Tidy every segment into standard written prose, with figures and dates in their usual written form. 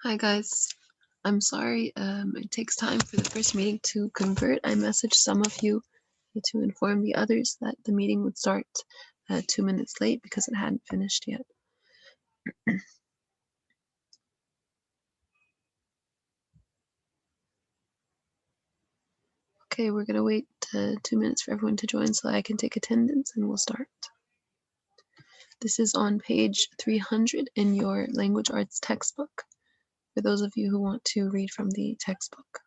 Hi guys, I'm sorry it takes time for the first meeting to convert. I messaged some of you to inform the others that the meeting would start 2 minutes late because it hadn't finished yet. Okay, we're gonna wait 2 minutes for everyone to join so I can take attendance and we'll start. This is on page 300 in your language arts textbook for those of you who want to read from the textbook.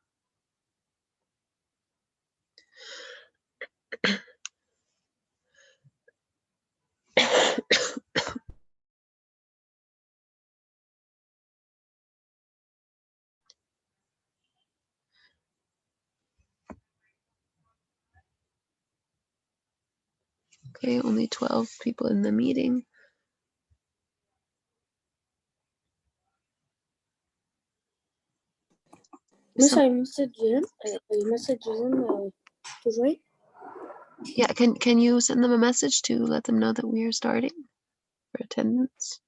Okay, only 12 people in the meeting. Miss, I messaged them. To join. Yeah, can you send them a message to let them know that we are starting for attendance?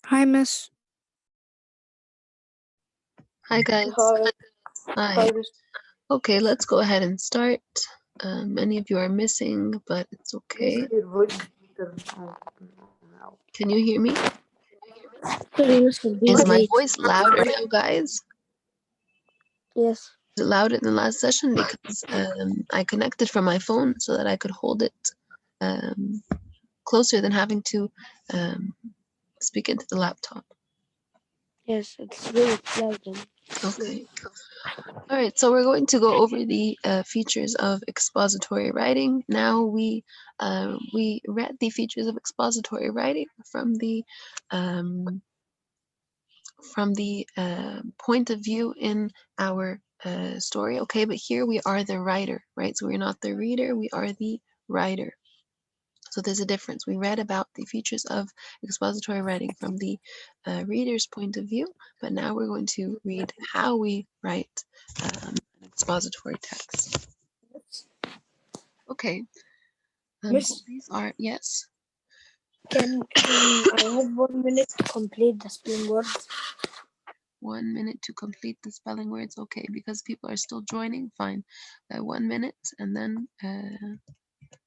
Hi, Miss. Hi guys. Hi. Okay, let's go ahead and start. Many of you are missing, but it's okay. Can you hear me? Is my voice louder now, guys? Yes. Is it louder than last session? Because I connected from my phone so that I could hold it closer than having to speak into the laptop. Yes, it's really loud. Okay. All right, so we're going to go over the features of expository writing. Now we read the features of expository writing from the point of view in our story. Okay, but here we are the writer, right? So we're not the reader, we are the writer. So there's a difference. We read about the features of expository writing from the reader's point of view, but now we're going to read how we write an expository text. Okay. Miss? These are, yes. Can I have 1 minute to complete the spelling words? 1 minute to complete the spelling words. Okay, because people are still joining, fine. 1 minute and then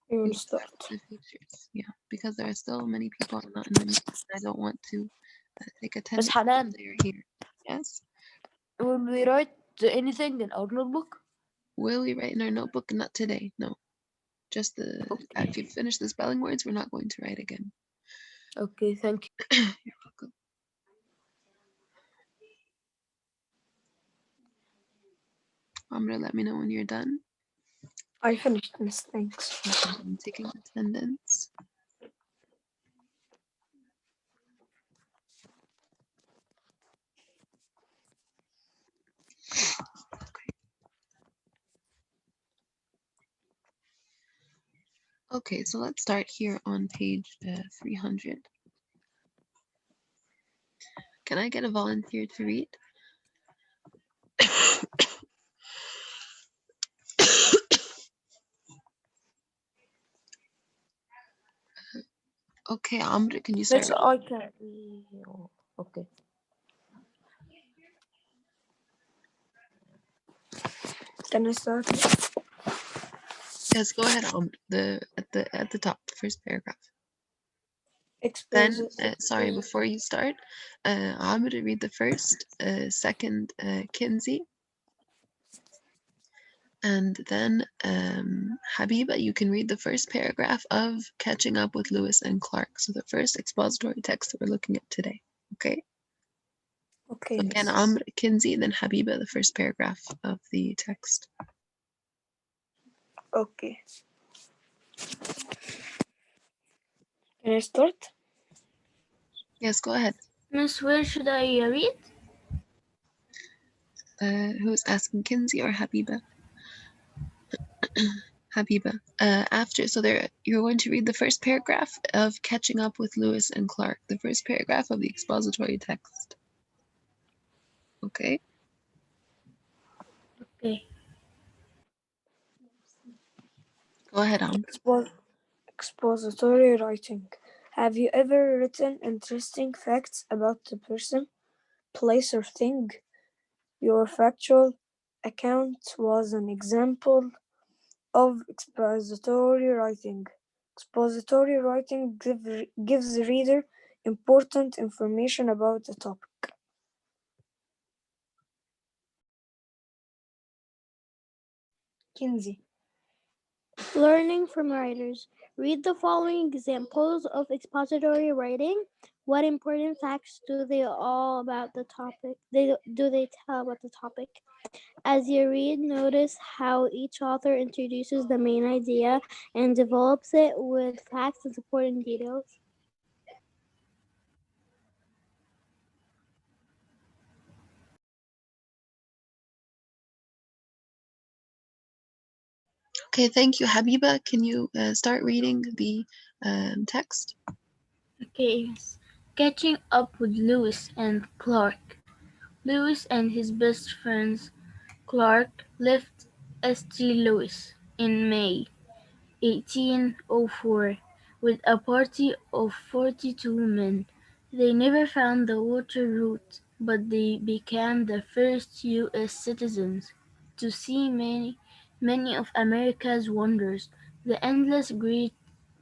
We will start. The features. Yeah, because there are still many people not in the meeting. I don't want to take attendance. Hanan, they're here. Yes. will we write anything in our notebook? Will we write in our notebook? Not today. No. Just the. Okay. If you finish the spelling words, we're not going to write again. Okay, thank you. You're welcome. Amra, let me know when you're done. I finished, Miss. Thanks. I'm taking attendance. Okay, so let's start here on page 300. Can I get a volunteer to read? Okay, Amr, can you start? Yes, I can. Okay. Can I start? Yes, go ahead, Amr. At the top, the first paragraph. Then, sorry, Expository. before you start, I'm going to read the first, second, Kinsey, and then Habiba, you can read the first paragraph of Catching Up with Lewis and Clark. So the first expository text that we're looking at today. Okay. Okay, So again, miss. Amr, Kinsey, then Habiba, the first paragraph of the text. Okay. Can I start? Yes, go ahead. Miss, where should I read? Who's asking, Kinsey or Habiba? Habiba. After, so there, you're going to read the first paragraph of Catching Up with Lewis and Clark, the first paragraph of the expository text. Okay. Okay. Go ahead, Amr. Expository writing. Have you ever written interesting facts about the person, place, or thing? Your factual account was an example of expository writing. Expository writing gives the reader important information about the topic. Kinsey. Learning from writers. Read the following examples of expository writing. What important facts do they all about the topic? Do they tell about the topic? As you read, notice how each author introduces the main idea and develops it with facts and supporting details. Okay, thank you. Habiba, can you start reading the text? Okay. Catching up with Lewis and Clark. Lewis and his best friend Clark left St. Louis in May 1804 with a party of 42 men. They never found the water route, but they became the first U.S. citizens to see many of America's wonders: the endless Great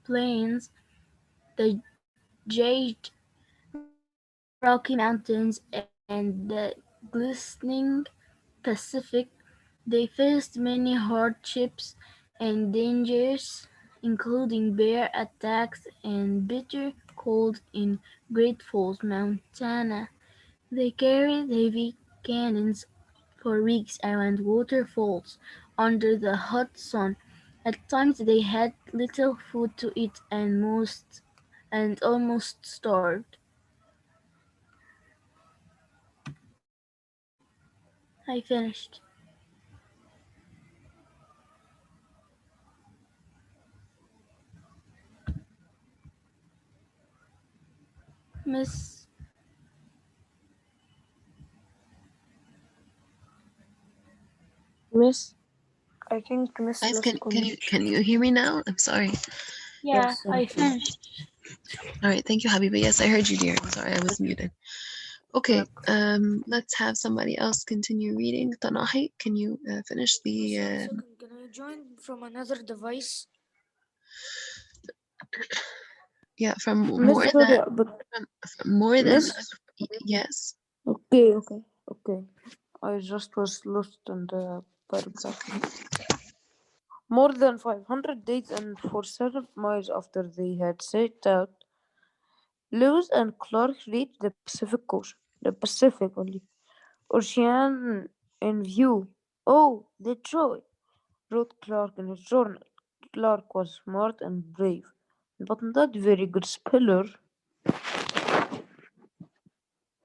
Plains, the jagged Rocky Mountains, and the glistening Pacific. They faced many hardships and dangers, including bear attacks and bitter cold in Great Falls, Montana. They carried heavy cannons for weeks around waterfalls under the hot sun. At times they had little food to eat and almost starved. I finished. Miss, Miss? I think Miss Guys, lost connection. can you hear me now? I'm sorry. yeah, Yes, I yes. finished. All right, thank you, Habiba. Yes, I heard you, dear. I'm sorry, I was muted. Okay, Okay. let's have somebody else continue reading. Tanahi, can you finish Miss, the, one second. Can I join from another device? yeah, from Miss, more sorry, than, but from more than, Miss? yes, Okay. I just was lost in the it's paragraph. okay. More than 500 days and for 7 miles after they had set out, Lewis and Clark reached the Pacific Ocean. The Pacific only. Ocean in view. Oh, the joy, wrote Clark in his journal. Clark was smart and brave, but not very good speller.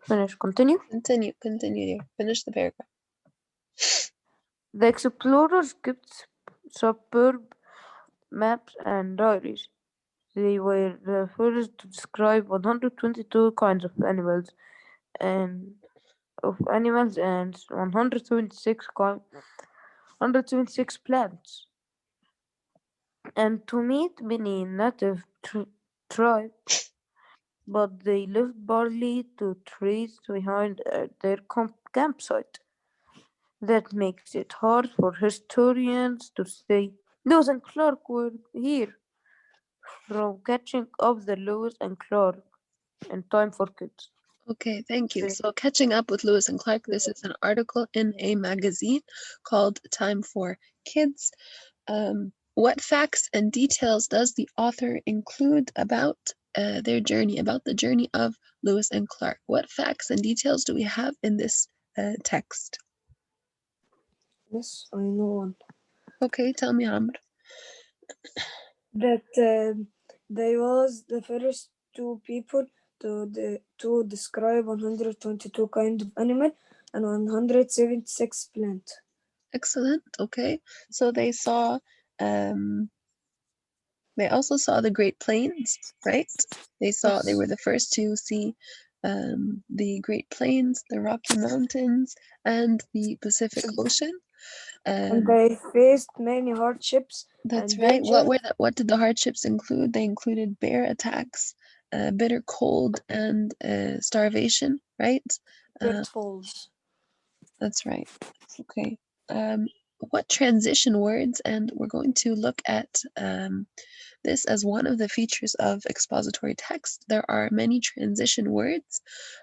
Finish. Continue. Continue, dear. Finish the paragraph. The explorers kept superb maps and diaries. They were the first to describe 122 kinds and of animals and 126 plants, and to meet many native tribes, but they left barely 2 trees behind their campsite. That makes it hard for historians to say Lewis and Clark were here. from catching up the Lewis and Clark in Time for Kids. Okay, thank you. Okay. So, catching up with Lewis and Clark, this is an article in a magazine called Time for Kids. What facts and details does the author include about their journey, about the journey of Lewis and Clark? What facts and details do we have in this text? Yes, I know one. Okay, tell me, Amr. That they was the first two people to describe 122 kind of animal and 176 plant. Excellent. Okay, so um, they also saw the Great Plains, right? They were Yes. the first to see the Great Plains, the Rocky Mountains, and the Pacific Ocean. And Um, they faced many hardships that's and right. danger. What did the hardships include? They included bear attacks, bitter cold, and starvation, right? Uh, Pitfalls. that's right. Okay. Um, what transition words? And we're going to look at this as one of the features of expository text. There are many transition words.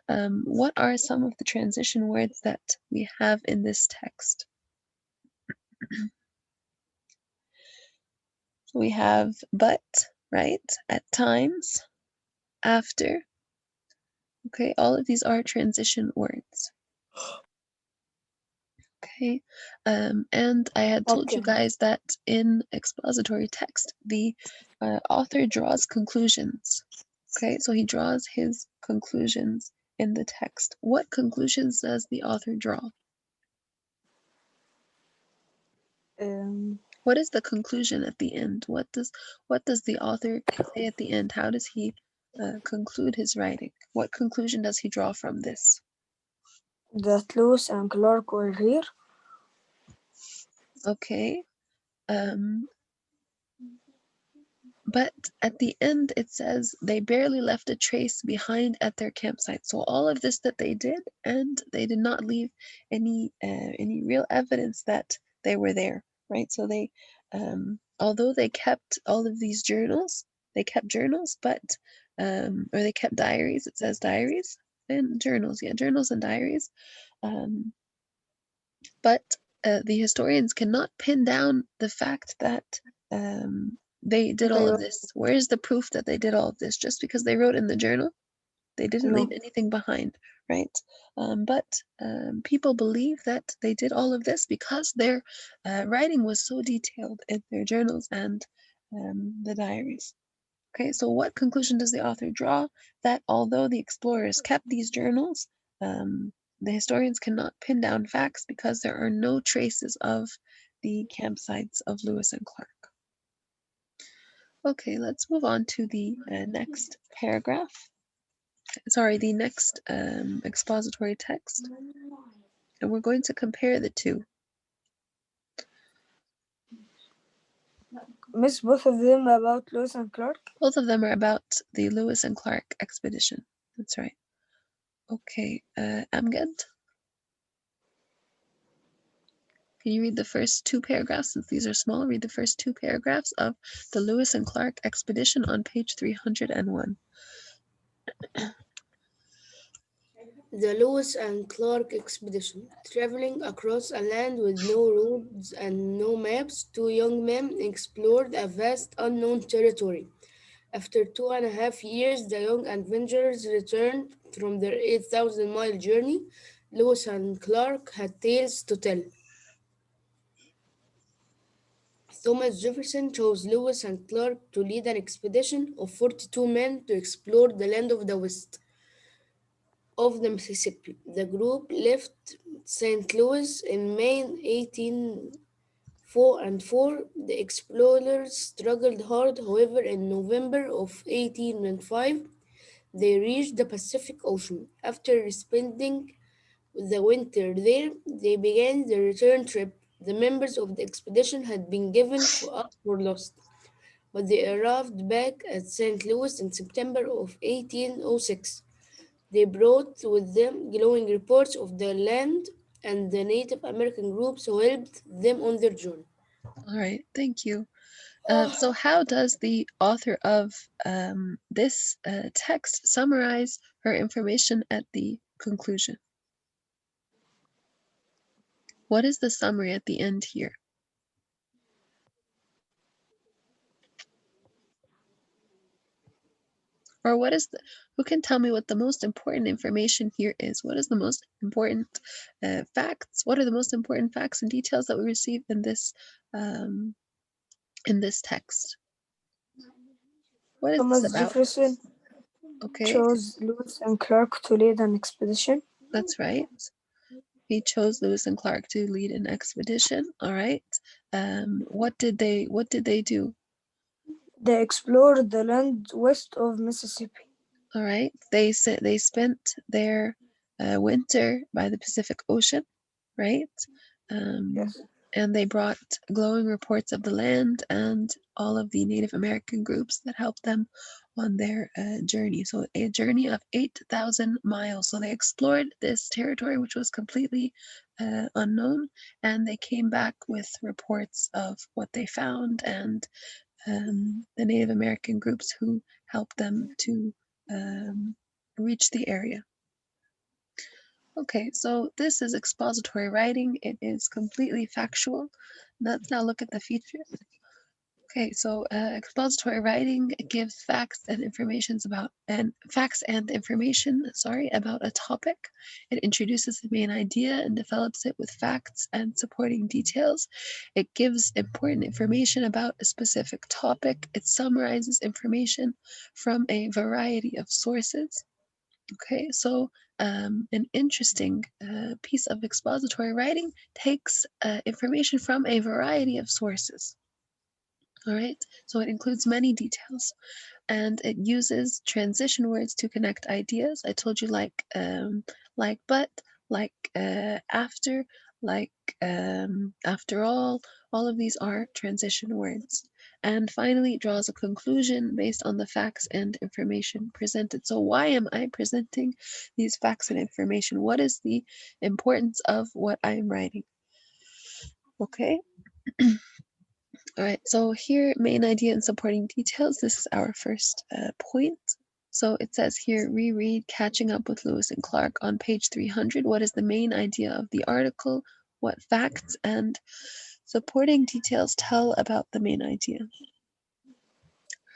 What are some of the transition words that we have in this text? So we have but, right? At times, after. Okay, all of these are transition words. Okay, and I had told you Okay. guys that in expository text, the author draws conclusions. Okay, so he draws his conclusions in the text. What conclusions does the author draw? Um, What is the conclusion at the end? What does the author say at the end? How does he conclude his writing? What conclusion does he draw from this? that Lewis and Clark were here. Okay, um, but at the end it says they barely left a trace behind at their campsite. So all of this that they did, and they did not leave any real evidence that they were there, right? So they, although they kept all of these journals, they kept journals, but or they kept diaries. It says diaries and journals, yeah, journals and diaries. Um, but the historians cannot pin down the fact that they did all They of were this. Where is the proof that they did all of this? Just because they wrote in the journal, they didn't leave no. anything behind, right? But people believe that they did all of this because their writing was so detailed in their journals and the diaries. Okay, so what conclusion does the author draw? That although the explorers kept these journals, the historians cannot pin down facts because there are no traces of the campsites of Lewis and Clark. Okay, let's move on to the next paragraph. Sorry, the next expository text. And we're going to compare the two. Miss both of them about Lewis and Clark. Both of them are about the Lewis and Clark expedition. That's right. Okay, Amgad, can you read the first two paragraphs? Since these are small, read the first two paragraphs of the Lewis and Clark expedition on page 301. The Lewis and Clark expedition. Traveling across a land with no roads and no maps, two young men explored a vast unknown territory. After 2.5 years, the young adventurers returned from their 8,000-mile journey. Lewis and Clark had tales to tell. Thomas Jefferson chose Lewis and Clark to lead an expedition of 42 men to explore the land of the West of the Mississippi. The group left St. Louis in May 1804. The explorers struggled hard, however, in November of 1805, they reached the Pacific Ocean. After spending the winter there, they began the return trip. The members of the expedition had been given up for lost, but they arrived back at St. Louis in September of 1806. They brought with them glowing reports of the land and the Native American groups who helped them on their journey. All right, thank you. So how does the author of this text summarize her information at the conclusion? What is the summary at the end here? Or what is who can tell me what the most important information here is? What is the most important facts? What are the most important facts and details that we receive in this text? What is this Thomas about? Jefferson Okay, chose Lewis and Clark to lead an expedition. that's right. He chose Lewis and Clark to lead an expedition. All right. What did they do? They explored the land west of Mississippi. All right. They spent their winter by the Pacific Ocean, right? Yes. And they brought glowing reports of the land and all of the Native American groups that helped them on their journey. So a journey of 8,000 miles. So they explored this territory, which was completely unknown, and they came back with reports of what they found and the Native American groups who helped them to reach the area. Okay, so this is expository writing. It is completely factual. Let's now look at the features. Okay, so expository writing gives facts and information about a topic. It introduces the main idea and develops it with facts and supporting details. It gives important information about a specific topic. It summarizes information from a variety of sources. Okay, so an interesting piece of expository writing takes information from a variety of sources. All right, so it includes many details and it uses transition words to connect ideas. I told you like but, like after, like after all of these are transition words. And finally, it draws a conclusion based on the facts and information presented. So why am I presenting these facts and information? What is the importance of what I am writing? Okay. All right, so here, main idea and supporting details. This is our first point. So it says here, reread Catching Up with Lewis and Clark on page 300. What is the main idea of the article? What facts and supporting details tell about the main idea? All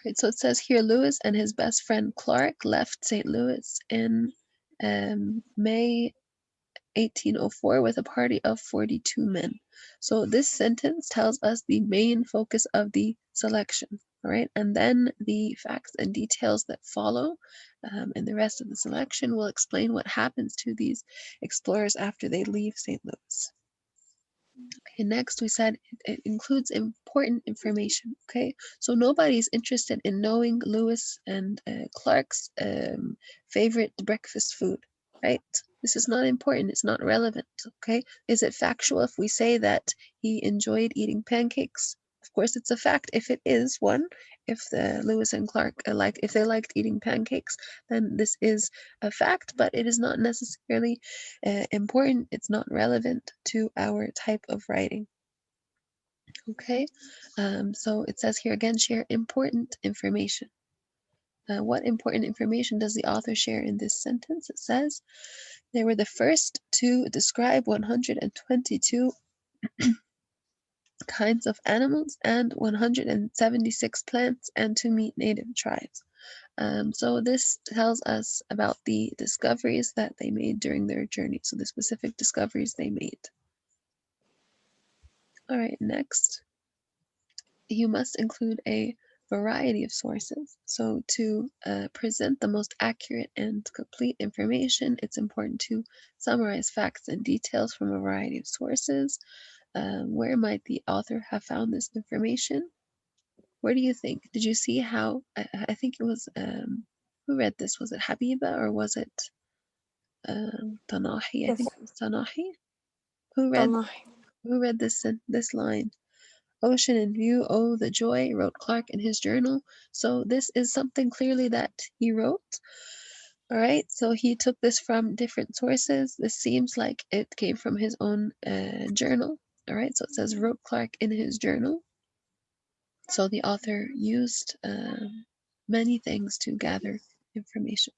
right, so it says here, Lewis and his best friend Clark left St. Louis in May 1804 with a party of 42 men. So this sentence tells us the main focus of the selection, all right? And then the facts and details that follow and the rest of the selection will explain what happens to these explorers after they leave St. Louis. Okay, next we said it includes important information. Okay, so nobody's interested in knowing Lewis and Clark's favorite breakfast food, right? This is not important. It's not relevant. Okay, is it factual if we say that he enjoyed eating pancakes? Of course, it's a fact if it is one. If Lewis and Clark if they liked eating pancakes, then this is a fact. But it is not necessarily important. It's not relevant to our type of writing. Okay, so it says here again, share important information. What important information does the author share in this sentence? It says they were the first to describe 122 kinds of animals and 176 plants and to meet native tribes. So this tells us about the discoveries that they made during their journey. So the specific discoveries they made. All right, next. You must include a variety of sources. So to present the most accurate and complete information, it's important to summarize facts and details from a variety of sources. Where might the author have found this information? Where do you think? Did you see how, I think it was, who read this? Was it Habiba or was it Tanahi? I Yes. think it was Tanahi. Who read Tanahi. this line? Ocean in view, oh the joy, wrote Clark in his journal. So this is something clearly that he wrote. All right, so he took this from different sources. This seems like it came from his own journal. All right, so it says wrote Clark in his journal. So the author used many things to gather information.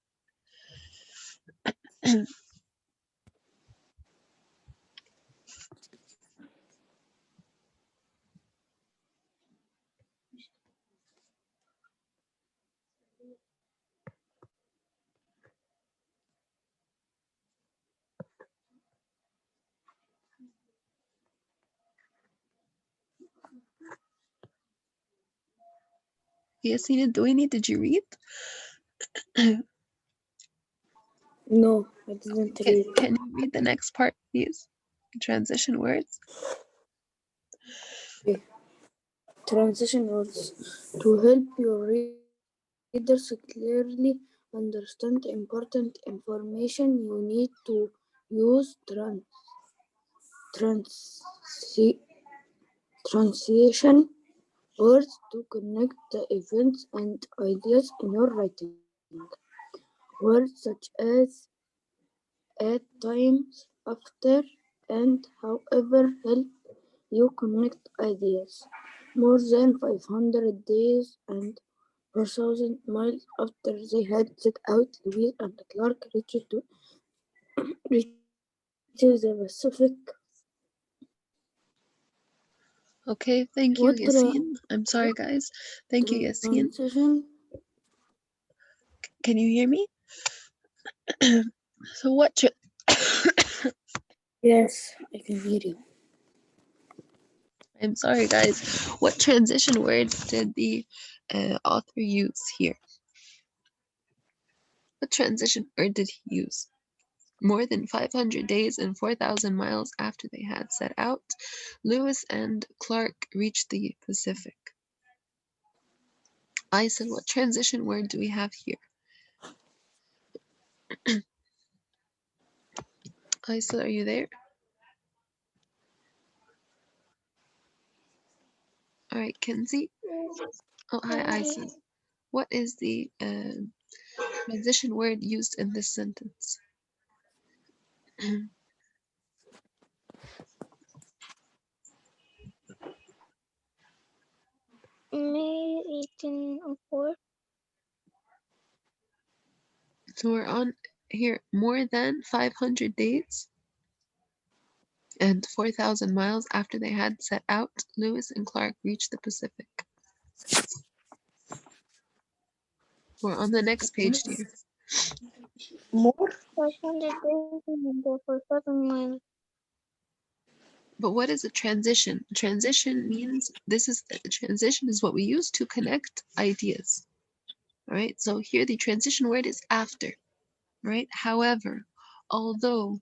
Yasina, Doini, did you read? No, I didn't read. Can you read the next part, please? Transition words. Okay. Transition words. To help your readers clearly understand important information, you need to use transition words to connect the events and ideas in your writing. Words such as at times, after, and however help you connect ideas. More than 500 days and 4,000 miles after they had set out, Lewis and Clark reached the Pacific. Okay, thank you, What Yasin. I'm sorry, guys. Thank you, Yasin. transition? Can you hear me? So what? Yes, I can hear you. I'm sorry, guys. What transition words did the author use here? What transition word did he use? More than 500 days and 4,000 miles after they had set out, Lewis and Clark reached the Pacific. Aysel, what transition word do we have here? Aysel, are you there? All right, Kenzie. Oh, hi, Aysel. What is the transition word used in this sentence? May 1804. So we're on here more than 500 days and 4,000 miles after they had set out, Lewis and Clark reached the Pacific. We're on the next page, dear. More? 500 days and 4,000 miles. But what is a transition? A transition means a transition is what we use to connect ideas. All right. So here the transition word is after. Right. However, although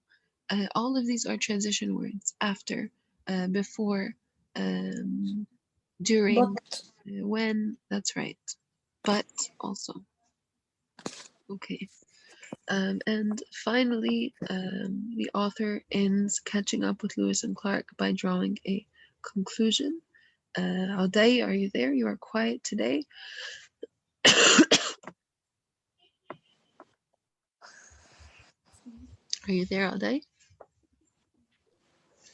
all of these are transition words, after, before, during, But when. That's right. But also. Okay. And finally, the author ends catching up with Lewis and Clark by drawing a conclusion. Alday, are you there? You are quiet today. Are you there, Alday?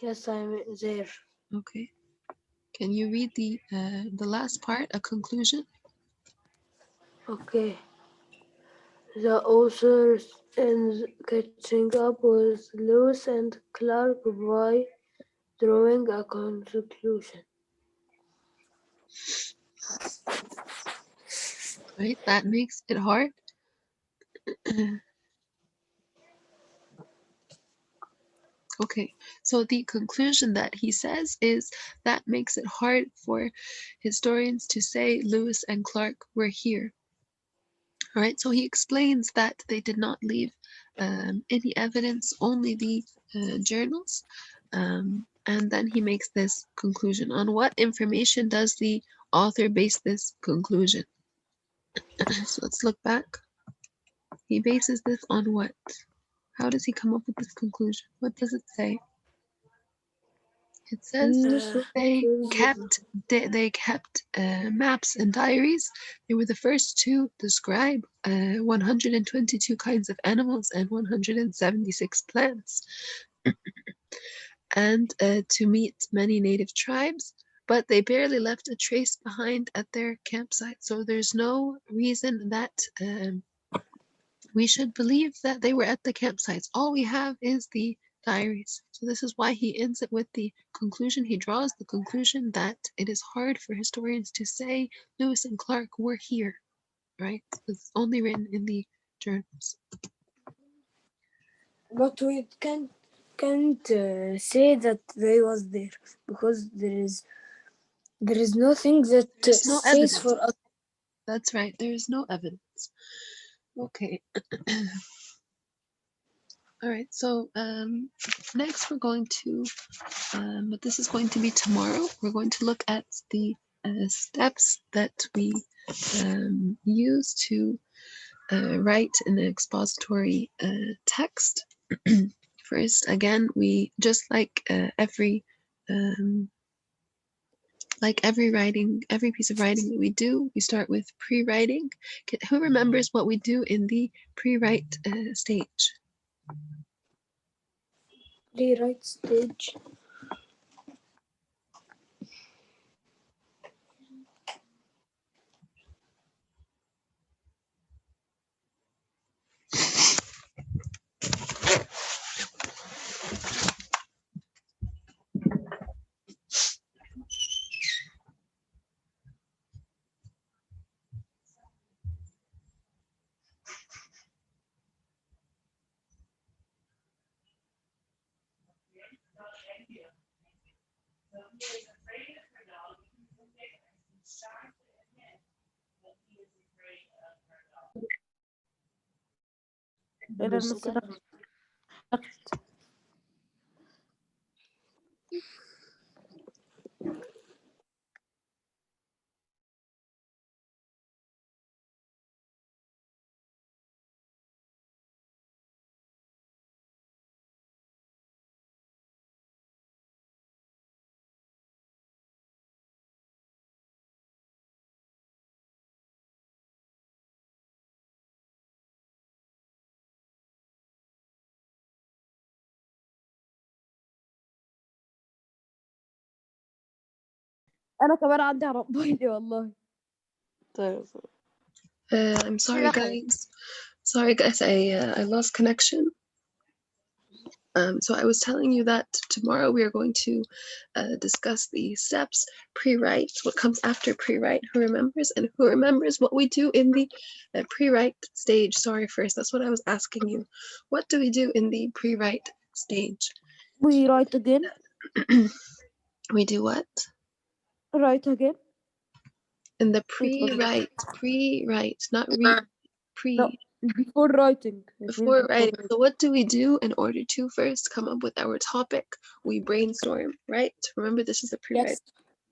Yes, I'm there. Okay. Can you read the last part, a conclusion? Okay. The author ends catching up with Lewis and Clark by drawing a conclusion. Right, that makes it hard. Okay, so the conclusion that he says is that makes it hard for historians to say Lewis and Clark were here. All right, so he explains that they did not leave any evidence, only the journals. And then he makes this conclusion. On what information does the author base this conclusion? So let's look back. He bases this on what? How does he come up with this conclusion? What does it say? It says they kept maps and diaries. They were the first to describe 122 kinds of animals and 176 plants, and to meet many native tribes. but they barely left a trace behind at their campsite. So there's no reason that we should believe that they were at the campsites. All we have is the diaries. So this is why he ends it with the conclusion. He draws the conclusion that it is hard for historians to say Lewis and Clark were here, right? It's only written in the journals. But we can't say that they was there because there is nothing that There's no says evidence. for us. That's right. There is no evidence. Okay. All right. So next we're going to, but this is going to be tomorrow. We're going to look at the steps that we use to write an expository text. First, again, we just like every writing, every piece of writing that we do, we start with pre-writing. Who remembers what we do in the pre-write stage? Rewrite stage. إلى المس دخلت. أنا كمان عندي على موبايلي والله. طيب. I'm sorry guys. Sorry guys, I lost connection. So I was telling you that tomorrow we are going to discuss the steps, pre-write, what comes after pre-write, who remembers, and who remembers what we do in the pre-write stage. Sorry, first, that's what I was asking you. What do we do in the pre-write stage? We write again. We do what? Write again. In the pre-write, not read, pre. No, before writing. Before writing. So what do we do in order to first come up with our topic? We brainstorm, right? Remember, this is the pre-write. Yes.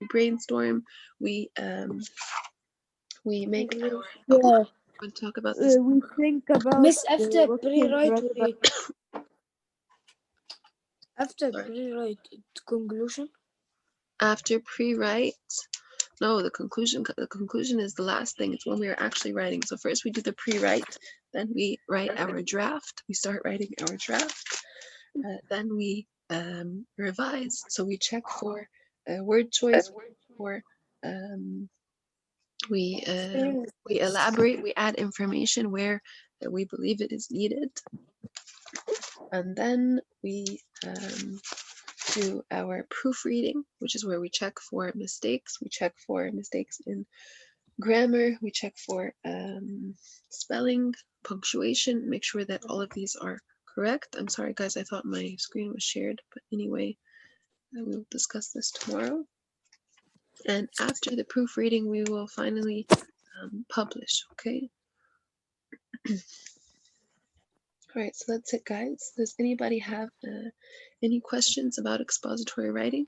We brainstorm. We make our. Yeah. We'll talk about this. We think about. Miss, after what pre-write, to write about. after Sorry. pre-write, conclusion. After pre-write, no, the conclusion. The conclusion is the last thing. It's when we are actually writing. So first we do the pre-write, then we write our draft. We start writing our draft. Then we revise. So we check for word choice. For we elaborate. We add information where we believe it is needed, and then we do our proofreading, which is where we check for mistakes. We check for mistakes in grammar. We check for spelling, punctuation. Make sure that all of these are correct. I'm sorry, guys. I thought my screen was shared, but anyway, we'll discuss this tomorrow. And after the proofreading, we will finally publish. Okay. All right. So that's it, guys. Does anybody have any questions about expository writing?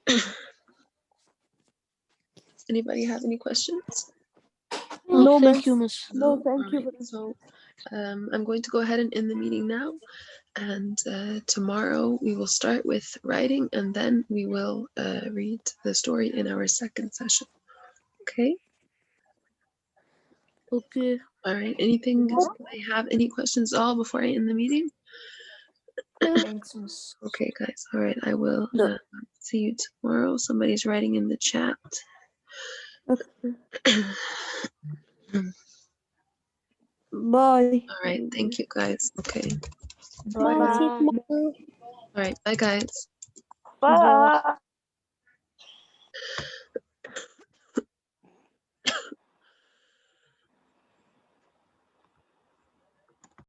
Does anybody have any questions? No, thank you, Miss. No, thank you. Right. So I'm going to go ahead and end the meeting now. And tomorrow we will start with writing, and then we will read the story in our second session. Okay? Okay. All right. Anything? Does anybody have any questions at all before I end the meeting? Thanks, Miss. Okay, guys. All right. I will See you tomorrow. Somebody's writing in the chat. Okay. All Bye. right. Thank you guys. Okay. Bye. See you Bye. tomorrow. All right. Bye, guys. Bye. Bye.